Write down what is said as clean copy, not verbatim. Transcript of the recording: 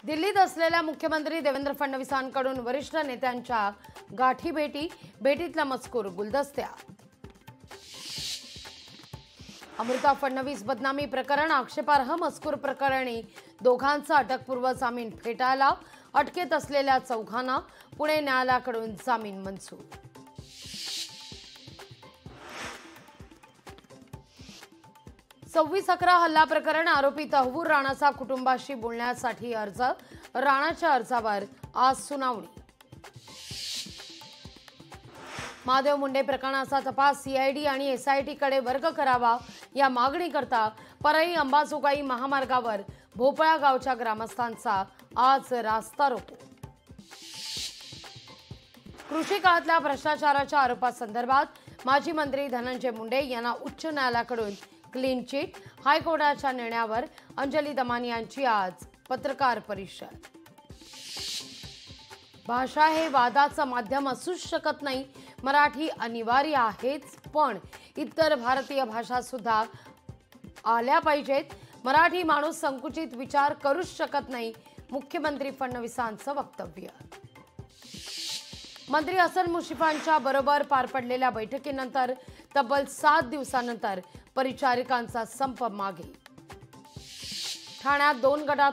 दिल्लीत असलेल्या मुख्यमंत्री देवेंद्र फडणवीसांकडून वरिष्ठ नेत्यांच्या गाठीभेटी, भेटीतला मजकूर गुलदस्त्या। अमृता फडणवीस बदनामी प्रकरण, आक्षेपार्ह मजकूर प्रकरणी दोघांचा अटकपूर्व जामीन फेटाळला। अटकेत असलेल्या चौघांना पुणे न्यायालयाकडून जामीन मंजूर। 26/11 हल्ला प्रकरण, आरोपी तहव्वूर राणाचा कुटुंबाशी बोलण्यासाठी अर्ज, राणाच्या अर्जावर आज सुनावणी। महादेव मुंडे प्रकरणाचा तपास सीआयडी आणि एसआयटी कडे वर्ग करावा या मागणीकरता परळी अंबाजोगाई महामार्गावर भोपळा गावच्या ग्रामस्थांचा आज रास्ता रोको। कृषी काळातल्या भ्रष्टाचाराच्या आरोपासंदर्भात माजी मंत्री धनंजय मुंडे यांना उच्च न्यायालयाकडून क्लीन चिट, हायकोर्टाच्या निर्णयावर अंजली दमानी यांची आज पत्रकार परिषद। भाषा हे वादाचं माध्यम असूच शकत नाही, मराठी अनिवार्य आहेच, पण इतर भारतीय भाषा सुद्धा आल्या पाहिजेत। मराठी माणूस संकुचित विचार करूच शकत नाही, मुख्यमंत्री फडणवीसांचं वक्तव्य। मंत्री हसन मुश्रीफांच्या बरोबर पार पडलेल्या बैठकीनंतर तब्बल 7 दिवसांनंतर परिचारिकांचा संप मागे। ठाण्यात 2 गटात